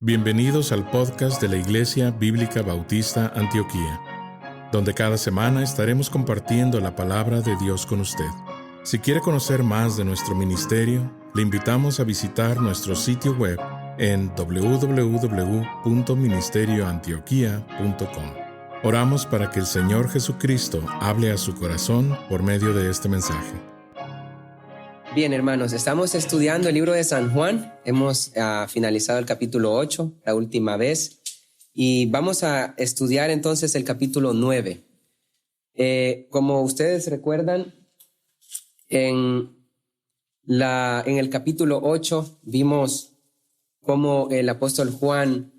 Bienvenidos al podcast de la Iglesia Bíblica Bautista Antioquía, donde cada semana estaremos compartiendo la palabra de Dios con usted. Si quiere conocer más de nuestro ministerio, le invitamos a visitar nuestro sitio web en www.ministerioantioquia.com. Oramos para que el Señor Jesucristo hable a su corazón por medio de este mensaje. Bien, hermanos, estamos estudiando el libro de San Juan. Hemos finalizado el capítulo 8, la última vez, y vamos a estudiar entonces el capítulo 9. Como ustedes recuerdan, en el capítulo 8 vimos cómo el apóstol Juan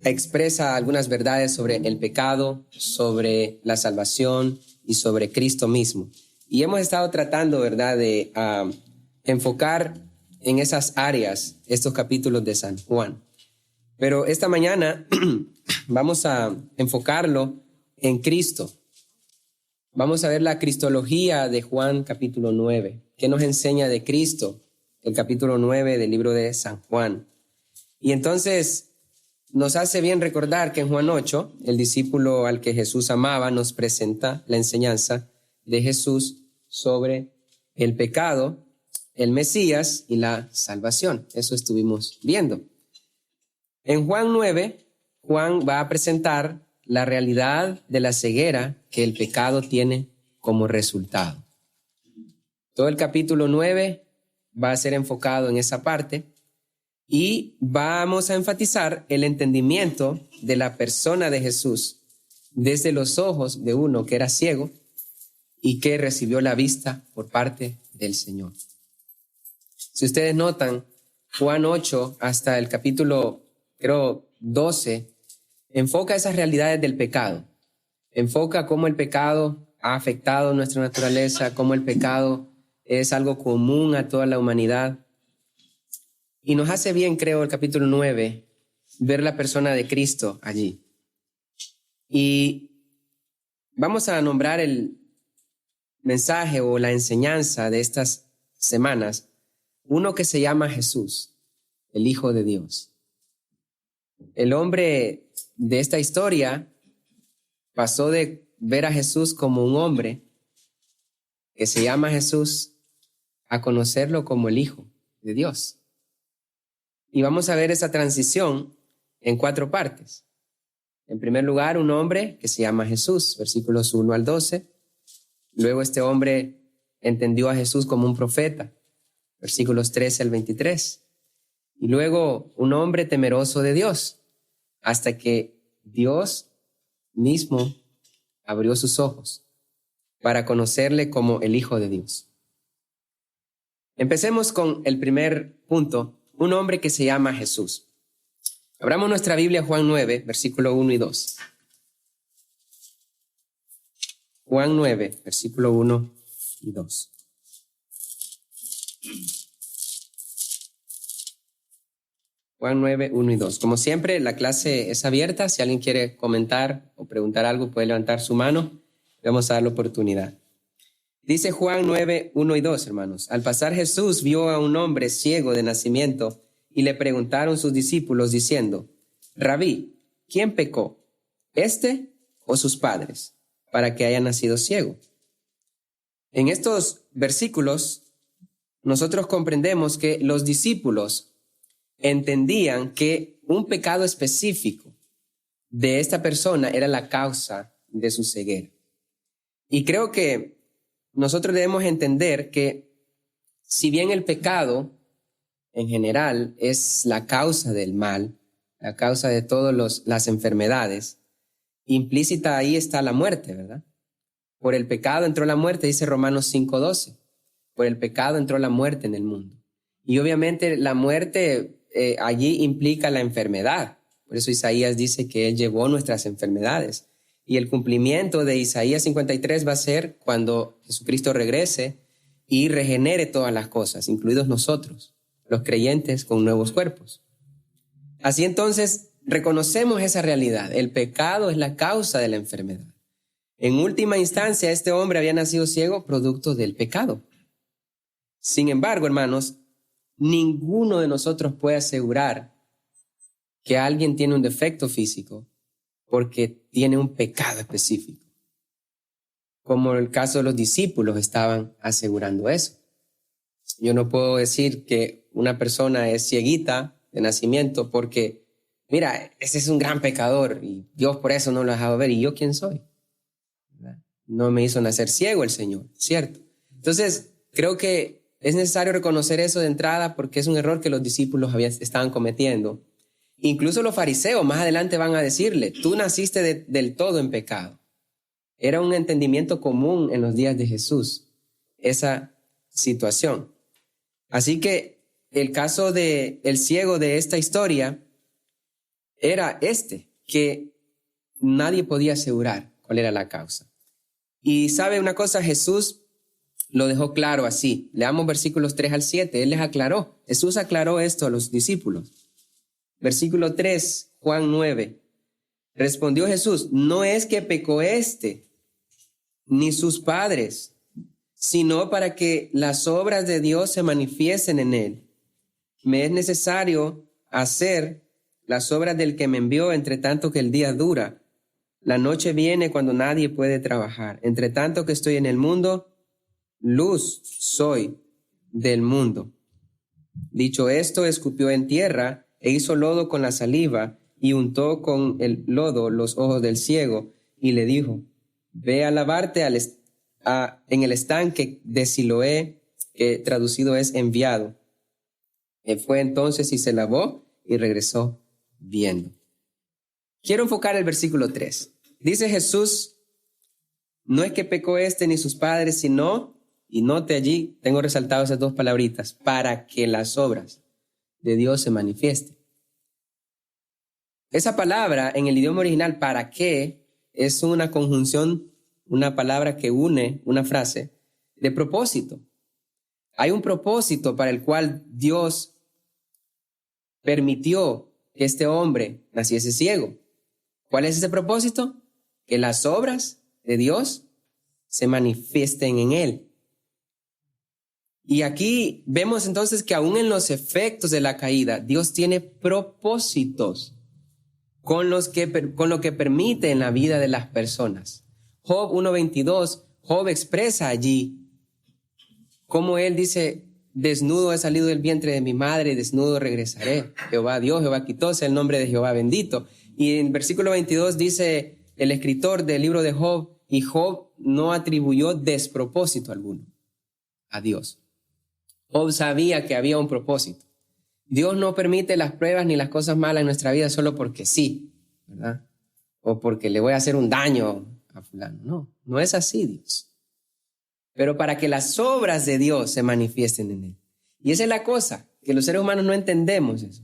expresa algunas verdades sobre el pecado, sobre la salvación y sobre Cristo mismo. Y hemos estado tratando, ¿verdad?, de enfocar en esas áreas estos capítulos de San Juan. Pero esta mañana vamos a enfocarlo en Cristo. Vamos a ver la cristología de Juan capítulo 9. ¿Qué nos enseña de Cristo? El capítulo 9 del libro de San Juan. Y entonces nos hace bien recordar que en Juan 8, el discípulo al que Jesús amaba nos presenta la enseñanza de Jesús sobre el pecado, el Mesías y la salvación. Eso estuvimos viendo. En Juan 9, Juan va a presentar la realidad de la ceguera que el pecado tiene como resultado. Todo el capítulo 9 va a ser enfocado en esa parte y vamos a enfatizar el entendimiento de la persona de Jesús desde los ojos de uno que era ciego y que recibió la vista por parte del Señor. Si ustedes notan, Juan 8 hasta el capítulo, 12, enfoca esas realidades del pecado. Enfoca cómo el pecado ha afectado nuestra naturaleza, cómo el pecado es algo común a toda la humanidad. Y nos hace bien, el capítulo 9, ver la persona de Cristo allí. Y vamos a nombrar el mensaje o la enseñanza de estas semanas, uno que se llama Jesús, el Hijo de Dios. El hombre de esta historia pasó de ver a Jesús como un hombre que se llama Jesús a conocerlo como el Hijo de Dios. Y vamos a ver esa transición en 4 partes. En primer lugar, un hombre que se llama Jesús, versículos 1 al 12. Luego este hombre entendió a Jesús como un profeta, versículos 13 al 23. Y luego un hombre temeroso de Dios, hasta que Dios mismo abrió sus ojos para conocerle como el Hijo de Dios. Empecemos con el primer punto, un hombre que se llama Jesús. Abramos nuestra Biblia, Juan 9, versículo 1 y 2. Juan 9, versículo 1 y 2. Juan 9, 1 y 2. Como siempre, la clase es abierta. Si alguien quiere comentar o preguntar algo, puede levantar su mano. Le vamos a dar la oportunidad. Dice Juan 9, 1 y 2, hermanos. Al pasar Jesús vio a un hombre ciego de nacimiento y le preguntaron sus discípulos diciendo: Rabí, ¿quién pecó, este o sus padres, para que haya nacido ciego? En estos versículos, nosotros comprendemos que los discípulos entendían que un pecado específico de esta persona era la causa de su ceguera. Y creo que nosotros debemos entender que si bien el pecado en general es la causa del mal, la causa de todas las enfermedades, implícita ahí está la muerte, ¿verdad? Por el pecado entró la muerte, dice Romanos 5:12. Por el pecado entró la muerte en el mundo. Y obviamente la muerte allí implica la enfermedad. Por eso Isaías dice que Él llevó nuestras enfermedades. Y el cumplimiento de Isaías 53 va a ser cuando Jesucristo regrese y regenere todas las cosas, incluidos nosotros, los creyentes con nuevos cuerpos. Así entonces reconocemos esa realidad. El pecado es la causa de la enfermedad. En última instancia, este hombre había nacido ciego producto del pecado. Sin embargo, hermanos, ninguno de nosotros puede asegurar que alguien tiene un defecto físico porque tiene un pecado específico. Como el caso de los discípulos estaban asegurando eso. Yo no puedo decir que una persona es cieguita de nacimiento porque, mira, ese es un gran pecador y Dios por eso no lo ha dejado ver. ¿Y yo quién soy? ¿Verdad? No me hizo nacer ciego el Señor, ¿cierto? Entonces, creo que es necesario reconocer eso de entrada porque es un error que los discípulos estaban cometiendo. Incluso los fariseos más adelante van a decirle, tú naciste del todo en pecado. Era un entendimiento común en los días de Jesús, esa situación. Así que el caso del ciego de esta historia era que nadie podía asegurar cuál era la causa. Y sabe una cosa, Jesús lo dejó claro así. Leamos versículos 3 al 7. Él les aclaró. Jesús aclaró esto a los discípulos. Versículo 3, Juan 9. Respondió Jesús, no es que pecó ni sus padres, sino para que las obras de Dios se manifiesten en él. Me es necesario hacer las obras del que me envió, entre tanto que el día dura. La noche viene cuando nadie puede trabajar. Entre tanto que estoy en el mundo, luz soy del mundo. Dicho esto, escupió en tierra e hizo lodo con la saliva y untó con el lodo los ojos del ciego y le dijo, ve a lavarte en el estanque de Siloé, que traducido es enviado. Fue entonces y se lavó y regresó viendo. Quiero enfocar el versículo 3. Dice Jesús, no es que pecó ni sus padres, sino, y note allí, tengo resaltado esas dos palabritas, para que las obras de Dios se manifiesten. Esa palabra en el idioma original, para qué, es una conjunción, una palabra que une una frase de propósito. Hay un propósito para el cual Dios permitió que este hombre naciese ciego. ¿Cuál es ese propósito? Que las obras de Dios se manifiesten en él. Y aquí vemos entonces que aún en los efectos de la caída, Dios tiene propósitos con lo que permite en la vida de las personas. Job 1:22, Job expresa allí cómo él dice, desnudo he salido del vientre de mi madre, desnudo regresaré. Jehová Dios, Jehová quitó, sea el nombre de Jehová bendito. Y en versículo 22 dice el escritor del libro de Job, y Job no atribuyó despropósito alguno a Dios. Job sabía que había un propósito. Dios no permite las pruebas ni las cosas malas en nuestra vida solo porque sí, ¿verdad? O porque le voy a hacer un daño a fulano. No es así Dios. Pero para que las obras de Dios se manifiesten en él. Y esa es la cosa, que los seres humanos no entendemos eso,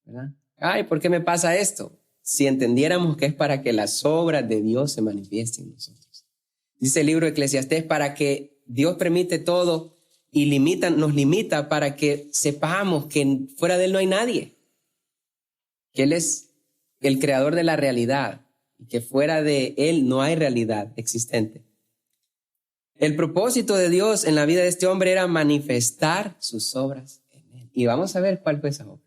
¿verdad? Ay, ¿por qué me pasa esto? Si entendiéramos que es para que las obras de Dios se manifiesten en nosotros. Dice el libro de Eclesiastés, para que Dios permite todo y nos limita para que sepamos que fuera de él no hay nadie. Que él es el creador de la realidad y que fuera de él no hay realidad existente. El propósito de Dios en la vida de este hombre era manifestar sus obras en él. Y vamos a ver cuál fue esa obra.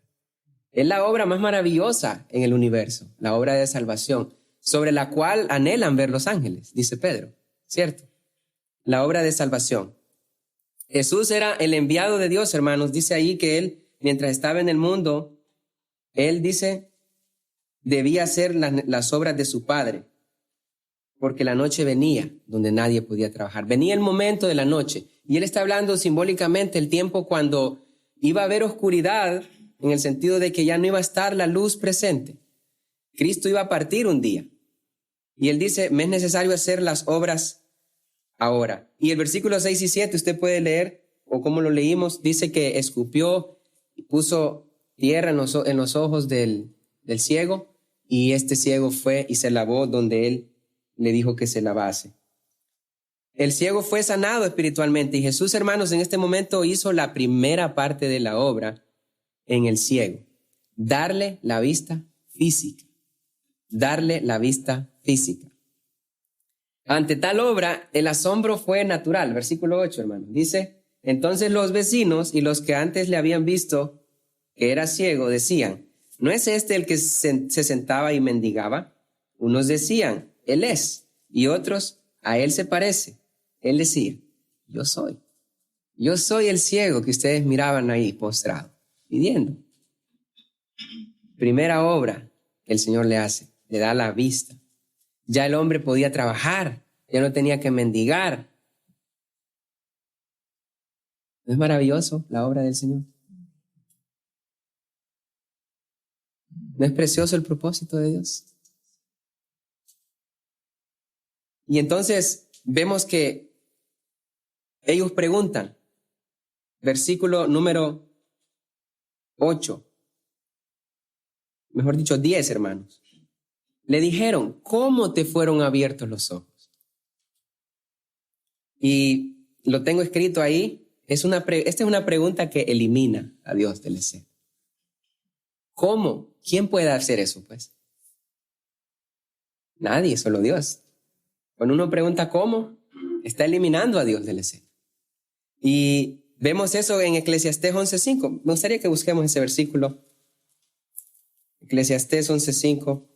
Es la obra más maravillosa en el universo, la obra de salvación, sobre la cual anhelan ver los ángeles, dice Pedro, ¿cierto? La obra de salvación. Jesús era el enviado de Dios, hermanos. Dice ahí que él, mientras estaba en el mundo, él dice, debía hacer las obras de su Padre, porque la noche venía donde nadie podía trabajar. Venía el momento de la noche, y él está hablando simbólicamente el tiempo cuando iba a haber oscuridad, en el sentido de que ya no iba a estar la luz presente. Cristo iba a partir un día. Y él dice, me es necesario hacer las obras ahora. Y el versículo 6 y 7, usted puede leer, o como lo leímos, dice que escupió y puso tierra en los ojos del ciego, y este ciego fue y se lavó donde él le dijo que se lavase. El ciego fue sanado espiritualmente, y Jesús, hermanos, en este momento hizo la primera parte de la obra en el ciego, darle la vista física. Darle la vista física. Ante tal obra, el asombro fue natural. Versículo 8, hermano. Dice, Entonces los vecinos y los que antes le habían visto que era ciego decían, ¿no es este el que se sentaba y mendigaba? Unos decían, él es, y otros, a él se parece. Él decía, yo soy el ciego que ustedes miraban ahí postrado, pidiendo. Primera obra que el Señor le hace, le da la vista. Ya el hombre podía trabajar, ya no tenía que mendigar. ¿No es maravilloso la obra del Señor? ¿No es precioso el propósito de Dios? Y entonces vemos que ellos preguntan, versículo número 8, mejor dicho 10, hermanos. Le dijeron, ¿cómo te fueron abiertos los ojos? Y lo tengo escrito ahí. Esta es una pregunta que elimina a Dios del escena. ¿Cómo? ¿Quién puede hacer eso, pues? Nadie, solo Dios. Cuando uno pregunta cómo, está eliminando a Dios del escena. Y vemos eso en Eclesiastés 11:5. Me gustaría que busquemos ese versículo. Eclesiastés 11:5.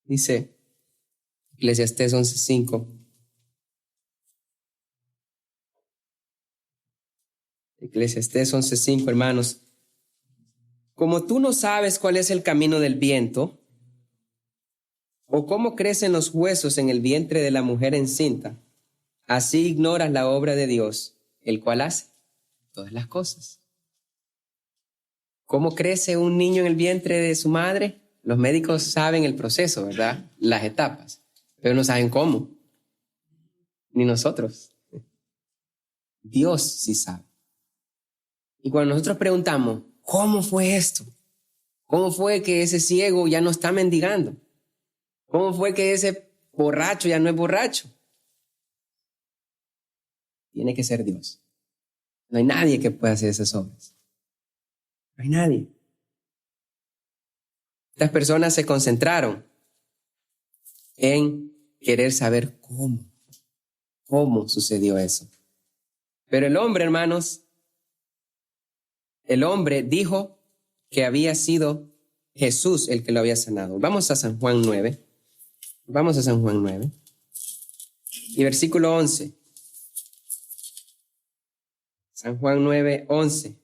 Dice, Eclesiastés 11:5. Eclesiastés 11:5, hermanos. Como tú no sabes cuál es el camino del viento, o cómo crecen los huesos en el vientre de la mujer encinta, así ignoras la obra de Dios, el cual hace todas las cosas. ¿Cómo crece un niño en el vientre de su madre? Los médicos saben el proceso, ¿verdad? Las etapas, pero no saben cómo. Ni nosotros. Dios sí sabe. Y cuando nosotros preguntamos, ¿cómo fue esto? ¿Cómo fue que ese ciego ya no está mendigando? ¿Cómo fue que ese borracho ya no es borracho? Tiene que ser Dios. No hay nadie que pueda hacer esas obras. No hay nadie. Estas personas se concentraron en querer saber cómo sucedió eso. Pero el hombre, hermanos, el hombre dijo que había sido Jesús el que lo había sanado. Vamos a San Juan 9. Vamos a San Juan 9. Y versículo 11. San Juan 9, 11.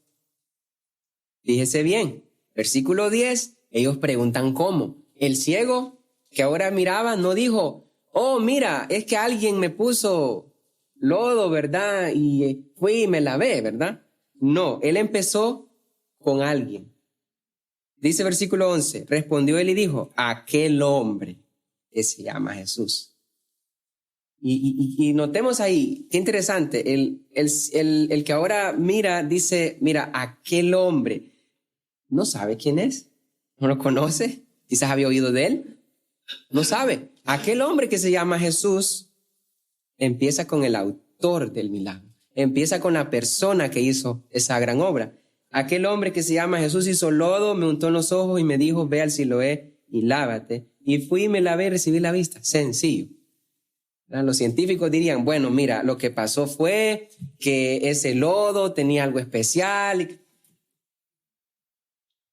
Fíjese bien. Versículo 10. Ellos preguntan cómo. El ciego que ahora miraba no dijo, oh, mira, es que alguien me puso lodo, ¿verdad? Y fui y me lavé, ¿verdad? No, él empezó con alguien. Dice versículo 11, respondió él y dijo, aquel hombre que se llama Jesús. Y notemos ahí, qué interesante, el que ahora mira, dice, mira, aquel hombre, no sabe quién es, no lo conoce, quizás había oído de él, no sabe. Aquel hombre que se llama Jesús empieza con el autor del milagro. Empieza con la persona que hizo esa gran obra. Aquel hombre que se llama Jesús hizo lodo, me untó en los ojos y me dijo, ve al Siloé y lávate. Y fui y me lavé y recibí la vista. Sencillo. Los científicos dirían, bueno, mira, lo que pasó fue que ese lodo tenía algo especial.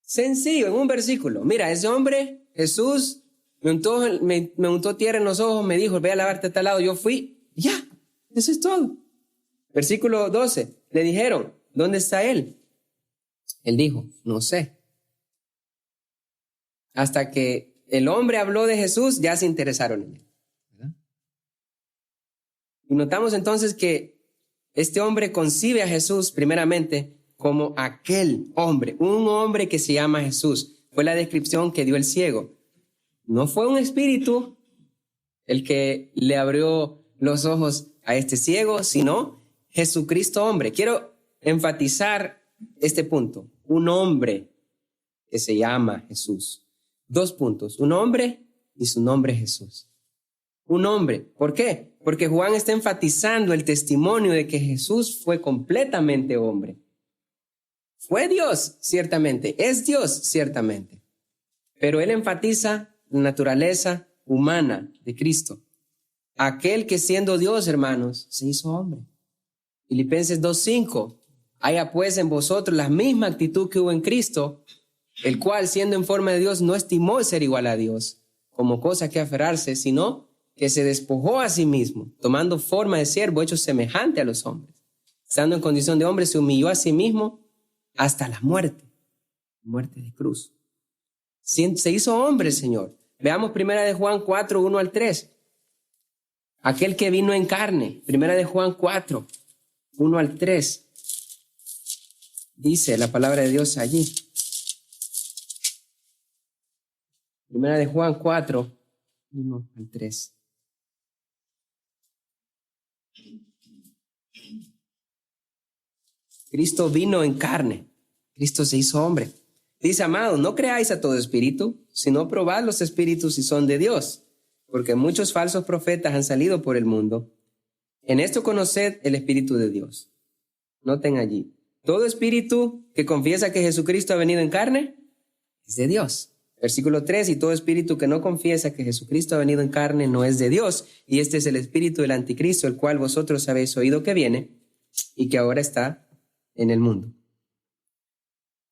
Sencillo, en un versículo. Mira, ese hombre, Jesús, me untó tierra en los ojos, me dijo, ve a lavarte a tal lado. Yo fui, ya, eso es todo. Versículo 12, le dijeron, ¿dónde está él? Él dijo, no sé. Hasta que el hombre habló de Jesús, ya se interesaron en él. ¿Verdad? Y notamos entonces que este hombre concibe a Jesús primeramente como aquel hombre, un hombre que se llama Jesús. Fue la descripción que dio el ciego. No fue un espíritu el que le abrió los ojos a este ciego, sino Jesucristo hombre. Quiero enfatizar este punto. Un hombre que se llama Jesús. 2 puntos. Un hombre y su nombre Jesús. Un hombre. ¿Por qué? Porque Juan está enfatizando el testimonio de que Jesús fue completamente hombre. Fue Dios, ciertamente. Es Dios, ciertamente. Pero él enfatiza la naturaleza humana de Cristo. Aquel que siendo Dios, hermanos, se hizo hombre. Filipenses 2:5. Haya pues en vosotros la misma actitud que hubo en Cristo, el cual siendo en forma de Dios no estimó ser igual a Dios como cosa que aferrarse, sino que se despojó a sí mismo, tomando forma de siervo, hecho semejante a los hombres. Estando en condición de hombre, se humilló a sí mismo hasta la muerte de cruz. Se hizo hombre el Señor. Veamos 1 de Juan 4, 1 al 3. Aquel que vino en carne. 1 de Juan 4, 1 al 3. Dice la palabra de Dios allí. 1 de Juan 4, 1 al 3. Cristo vino en carne. Cristo se hizo hombre. Dice, amados, no creáis a todo espíritu, sino probad los espíritus si son de Dios, porque muchos falsos profetas han salido por el mundo. En esto conoced el Espíritu de Dios. Noten allí. Todo espíritu que confiesa que Jesucristo ha venido en carne es de Dios. Versículo 3, y todo espíritu que no confiesa que Jesucristo ha venido en carne no es de Dios. Y este es el espíritu del anticristo, el cual vosotros habéis oído que viene y que ahora está en el mundo.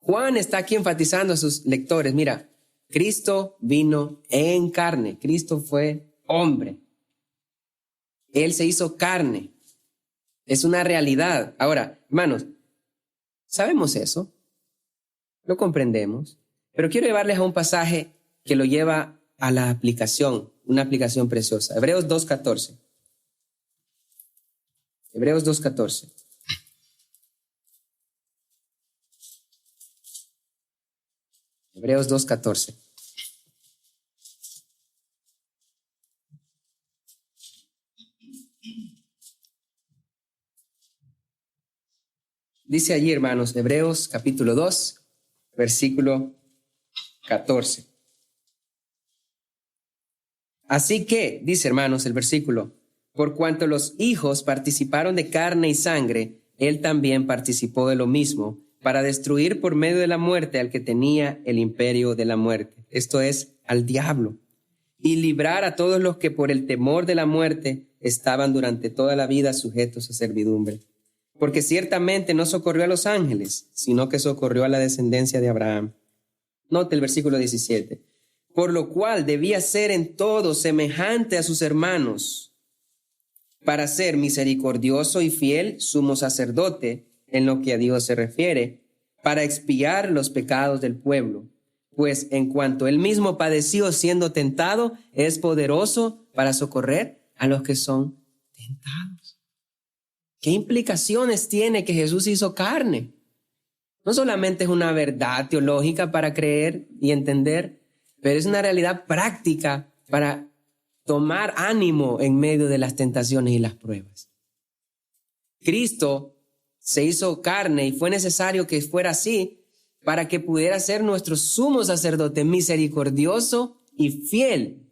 Juan está aquí enfatizando a sus lectores. Mira, Cristo vino en carne. Cristo fue hombre. Él se hizo carne. Es una realidad. Ahora, hermanos, sabemos eso. Lo comprendemos. Pero quiero llevarles a un pasaje que lo lleva a la aplicación, una aplicación preciosa. Hebreos 2:14. Hebreos 2:14. Hebreos 2:14. Dice allí, hermanos, Hebreos capítulo 2, versículo 14. Así que, dice hermanos el versículo, por cuanto los hijos participaron de carne y sangre, él también participó de lo mismo, para destruir por medio de la muerte al que tenía el imperio de la muerte, esto es, al diablo, y librar a todos los que por el temor de la muerte estaban durante toda la vida sujetos a servidumbre. Porque ciertamente no socorrió a los ángeles, sino que socorrió a la descendencia de Abraham. Note el versículo 17. Por lo cual debía ser en todo semejante a sus hermanos, para ser misericordioso y fiel sumo sacerdote en lo que a Dios se refiere, para expiar los pecados del pueblo. Pues en cuanto él mismo padeció siendo tentado, es poderoso para socorrer a los que son tentados. ¿Qué implicaciones tiene que Jesús hizo carne? No solamente es una verdad teológica para creer y entender, pero es una realidad práctica para tomar ánimo en medio de las tentaciones y las pruebas. Cristo se hizo carne y fue necesario que fuera así para que pudiera ser nuestro sumo sacerdote misericordioso y fiel.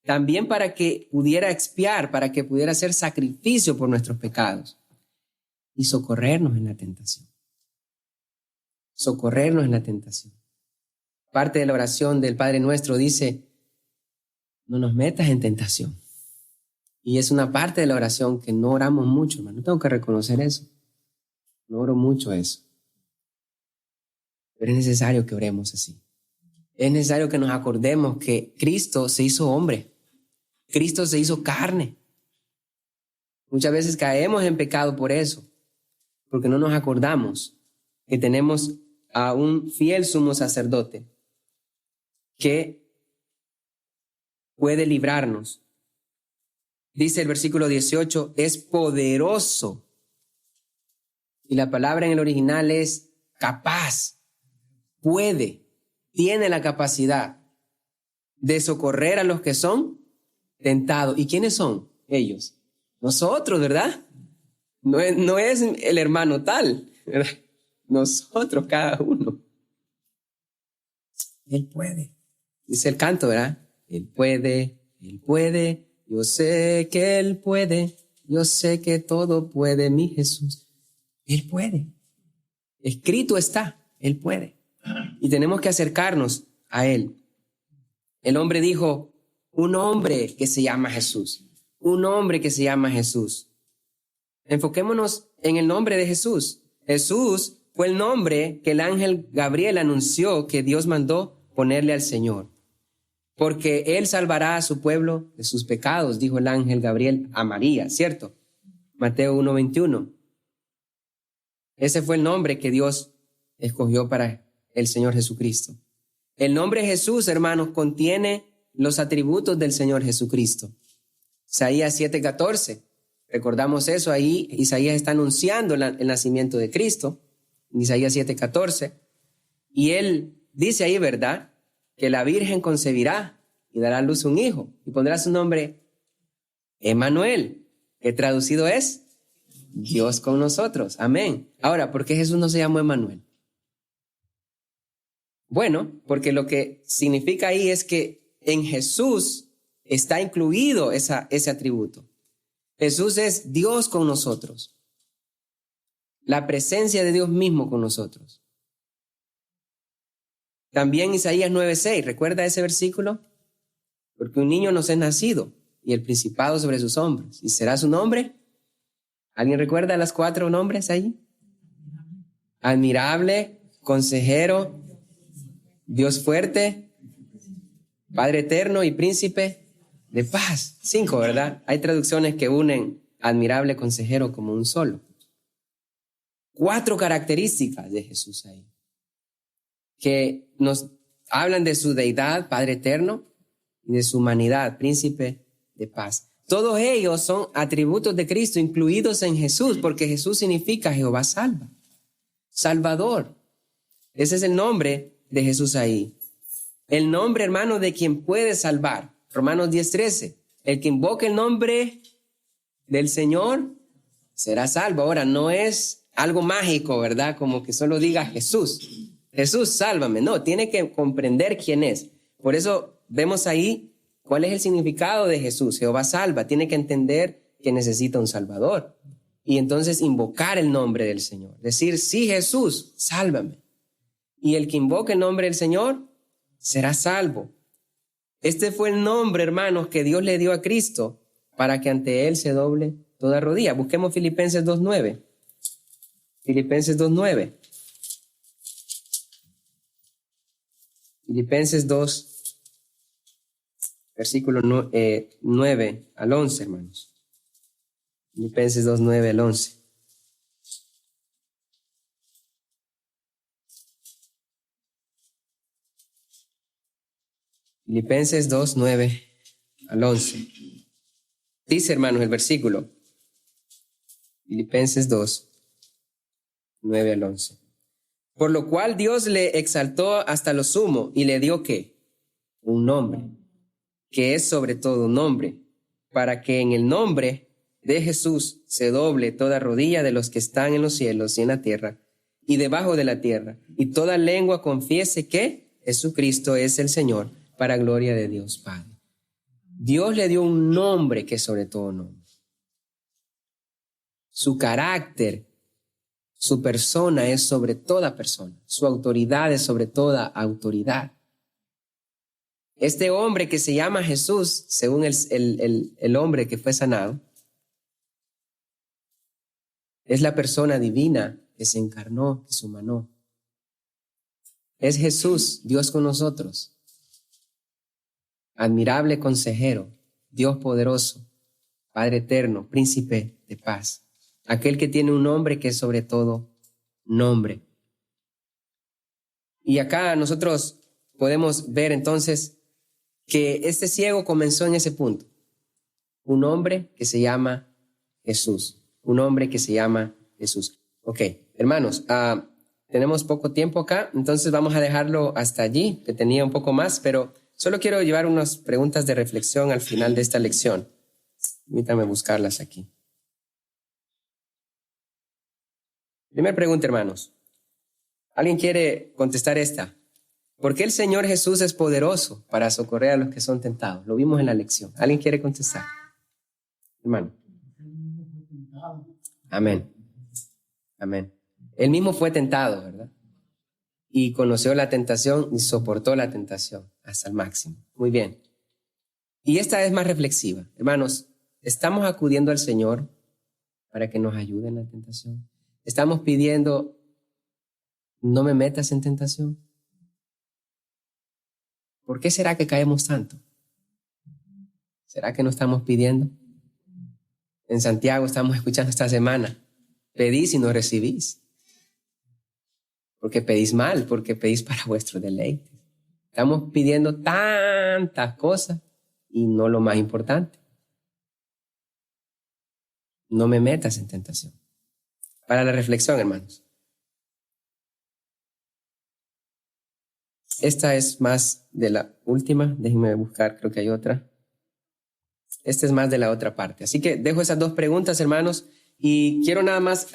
También para que pudiera expiar, para que pudiera hacer sacrificio por nuestros pecados y socorrernos en la tentación. Socorrernos en la tentación. Parte de la oración del Padre Nuestro dice, no nos metas en tentación. Y es una parte de la oración que no oramos mucho, hermano. Tengo que reconocer eso. No oro mucho eso. Pero es necesario que oremos así. Es necesario que nos acordemos que Cristo se hizo hombre. Cristo se hizo carne. Muchas veces caemos en pecado por eso, porque no nos acordamos que tenemos a un fiel sumo sacerdote que puede librarnos. Dice el versículo 18, es poderoso. Y la palabra en el original es capaz, puede, tiene la capacidad de socorrer a los que son tentados. ¿Y quiénes son ellos? Nosotros, ¿verdad? No es el hermano tal, ¿verdad? Nosotros, cada uno. Él puede. Dice el canto, ¿verdad? Él puede, yo sé que Él puede, yo sé que todo puede, mi Jesús. Él puede. Escrito está, Él puede. Y tenemos que acercarnos a Él. El hombre dijo, Un hombre que se llama Jesús. Un hombre que se llama Jesús. Enfoquémonos en el nombre de Jesús. Jesús fue el nombre que el ángel Gabriel anunció que Dios mandó ponerle al Señor. Porque Él salvará a su pueblo de sus pecados, dijo el ángel Gabriel a María, ¿cierto? Mateo 1:21. Ese fue el nombre que Dios escogió para el Señor Jesucristo. El nombre Jesús, hermanos, contiene los atributos del Señor Jesucristo. Isaías 7:14. Recordamos eso ahí. Isaías está anunciando el nacimiento de Cristo. En Isaías 7:14. Y él dice ahí, ¿verdad?, que la Virgen concebirá y dará a luz un hijo y pondrá su nombre Emmanuel, que traducido es Dios con nosotros. Amén. Ahora, ¿por qué Jesús no se llamó Emmanuel? Bueno, porque lo que significa ahí es que en Jesús está incluido ese atributo. Jesús es Dios con nosotros. La presencia de Dios mismo con nosotros. También Isaías 9:6, ¿recuerda ese versículo? Porque un niño nos es nacido y el principado sobre sus hombros. ¿Y será su nombre? ¿Alguien recuerda los 4 nombres ahí? Admirable, consejero, Dios fuerte, Padre eterno y príncipe de paz. 5, ¿verdad? Hay traducciones que unen admirable, consejero como un solo. 4 características de Jesús ahí, que nos hablan de su deidad, Padre eterno, y de su humanidad, príncipe de paz. Todos ellos son atributos de Cristo incluidos en Jesús, porque Jesús significa Jehová salva, Salvador. Ese es el nombre de Jesús ahí. El nombre, hermano, de quien puede salvar. Romanos 10:13. El que invoque el nombre del Señor será salvo. Ahora, no es algo mágico, ¿verdad? Como que solo diga Jesús. Jesús, sálvame. No, tiene que comprender quién es. Por eso vemos ahí cuál es el significado de Jesús. Jehová salva. Tiene que entender que necesita un Salvador. Y entonces invocar el nombre del Señor. Decir, sí, Jesús, sálvame. Y el que invoque el nombre del Señor será salvo. Este fue el nombre, hermanos, que Dios le dio a Cristo para que ante Él se doble toda rodilla. Busquemos Filipenses 2:9. Filipenses 2:9. Filipenses 2, versículo 9 al 11, hermanos. Filipenses 2, 9 al 11. Filipenses 2, 9 al 11. Dice, hermanos, el versículo. Filipenses 2, 9 al 11. Por lo cual Dios le exaltó hasta lo sumo y le dio ¿qué? Un nombre, que es sobre todo un nombre, para que en el nombre de Jesús se doble toda rodilla de los que están en los cielos y en la tierra y debajo de la tierra, y toda lengua confiese que Jesucristo es el Señor, para gloria de Dios Padre. Dios le dio un nombre que es sobre todo nombre. Su carácter, su persona es sobre toda persona. Su autoridad es sobre toda autoridad. Este hombre que se llama Jesús, según el hombre que fue sanado, es la persona divina que se encarnó, que se humanó. Es Jesús, Dios con nosotros. Admirable consejero, Dios poderoso, Padre eterno, príncipe de paz. Aquel que tiene un nombre que es sobre todo nombre. Y acá nosotros podemos ver entonces que este ciego comenzó en ese punto. Un hombre que se llama Jesús. Un hombre que se llama Jesús. Ok, hermanos, tenemos poco tiempo acá, entonces vamos a dejarlo hasta allí, que tenía un poco más, pero solo quiero llevar unas preguntas de reflexión al final de esta lección. Permítame buscarlas aquí. Primera pregunta, hermanos. ¿Alguien quiere contestar esta? ¿Por qué el Señor Jesús es poderoso para socorrer a los que son tentados? Lo vimos en la lección. ¿Alguien quiere contestar? Hermano. Amén. Amén. Él mismo fue tentado, ¿verdad? Y conoció la tentación y soportó la tentación hasta el máximo. Muy bien. Y esta es más reflexiva. Hermanos, ¿estamos acudiendo al Señor para que nos ayude en la tentación? ¿Estamos pidiendo, no me metas en tentación? ¿Por qué será que caemos tanto? ¿Será que no estamos pidiendo? En Santiago estamos escuchando esta semana, pedís y no recibís. Porque pedís mal, porque pedís para vuestro deleite. Estamos pidiendo tantas cosas y no lo más importante. No me metas en tentación. Para la reflexión, hermanos. Esta es más de la última. Déjenme buscar, creo que hay otra. Esta es más de la otra parte. Así que dejo esas dos preguntas, hermanos, y quiero nada más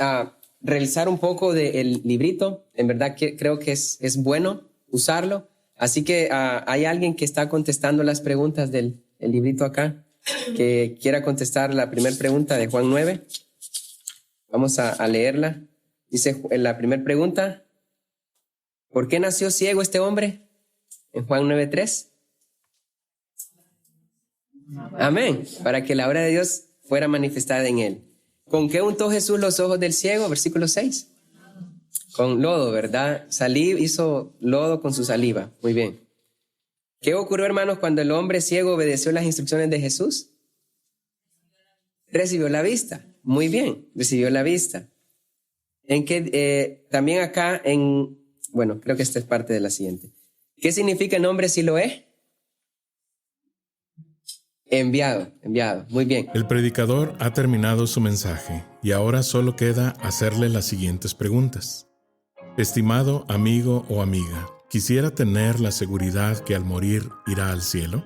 realizar un poco del librito. En verdad que creo que es bueno usarlo. Así que hay alguien que está contestando las preguntas del librito acá, que quiera contestar la primera pregunta de Juan 9. Vamos a leerla. Dice en la primera pregunta, ¿por qué nació ciego este hombre? En Juan 9:3. Amén. Para que la obra de Dios fuera manifestada en él. ¿Con qué untó Jesús los ojos del ciego? Versículo 6. Con lodo, ¿verdad? Hizo lodo con su saliva. Muy bien. ¿Qué ocurrió, hermanos, cuando el hombre ciego obedeció las instrucciones de Jesús? Recibió la vista. Muy bien, recibió la vista. También acá bueno, creo que esta es parte de la siguiente. ¿Qué significa el nombre Siloé? Enviado. Muy bien. El predicador ha terminado su mensaje y ahora solo queda hacerle las siguientes preguntas. Estimado amigo o amiga, ¿quisiera tener la seguridad que al morir irá al cielo?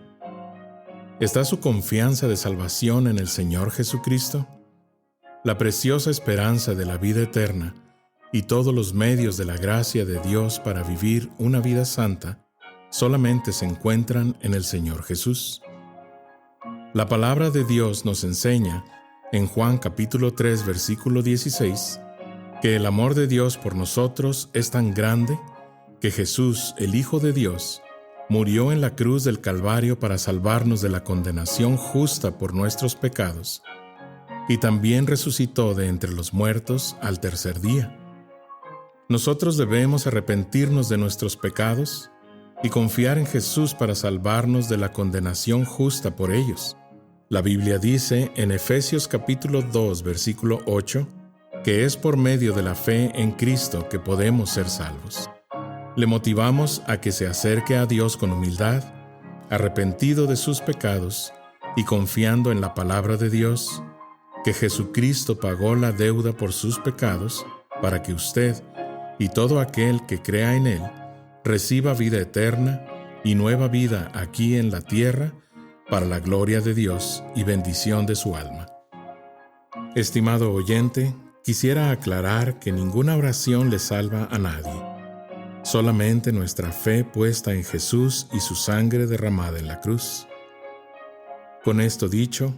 ¿Está su confianza de salvación en el Señor Jesucristo? La preciosa esperanza de la vida eterna y todos los medios de la gracia de Dios para vivir una vida santa solamente se encuentran en el Señor Jesús. La palabra de Dios nos enseña, en Juan capítulo 3, versículo 16, que el amor de Dios por nosotros es tan grande que Jesús, el Hijo de Dios, murió en la cruz del Calvario para salvarnos de la condenación justa por nuestros pecados, y también resucitó de entre los muertos al tercer día. Nosotros debemos arrepentirnos de nuestros pecados y confiar en Jesús para salvarnos de la condenación justa por ellos. La Biblia dice en Efesios capítulo 2, versículo 8, que es por medio de la fe en Cristo que podemos ser salvos. Le motivamos a que se acerque a Dios con humildad, arrepentido de sus pecados y confiando en la palabra de Dios, que Jesucristo pagó la deuda por sus pecados para que usted y todo aquel que crea en Él reciba vida eterna y nueva vida aquí en la tierra para la gloria de Dios y bendición de su alma. Estimado oyente, quisiera aclarar que ninguna oración le salva a nadie. Solamente nuestra fe puesta en Jesús y su sangre derramada en la cruz. Con esto dicho,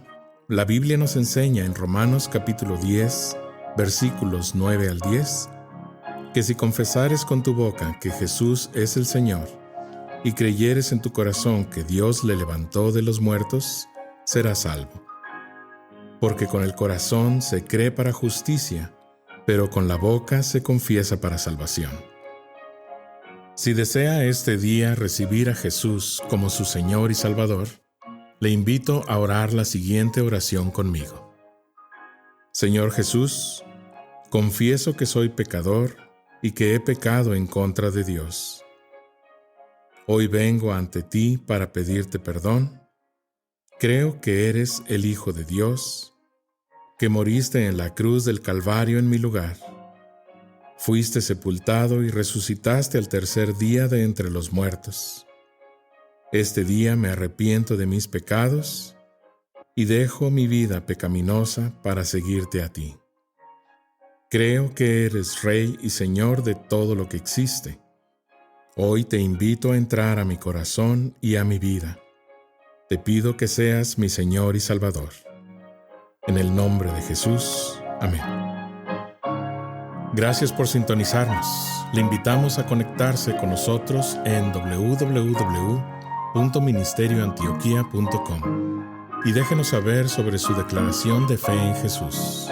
la Biblia nos enseña en Romanos capítulo 10, versículos 9 al 10, que si confesares con tu boca que Jesús es el Señor y creyeres en tu corazón que Dios le levantó de los muertos, serás salvo. Porque con el corazón se cree para justicia, pero con la boca se confiesa para salvación. Si desea este día recibir a Jesús como su Señor y Salvador, le invito a orar la siguiente oración conmigo. Señor Jesús, confieso que soy pecador y que he pecado en contra de Dios. Hoy vengo ante ti para pedirte perdón. Creo que eres el Hijo de Dios, que moriste en la cruz del Calvario en mi lugar. Fuiste sepultado y resucitaste al tercer día de entre los muertos. Este día me arrepiento de mis pecados y dejo mi vida pecaminosa para seguirte a ti. Creo que eres Rey y Señor de todo lo que existe. Hoy te invito a entrar a mi corazón y a mi vida. Te pido que seas mi Señor y Salvador. En el nombre de Jesús. Amén. Gracias por sintonizarnos. Le invitamos a conectarse con nosotros en www.iglesiaviva.org info@ministerioantioquia.com y déjenos saber sobre su declaración de fe en Jesús.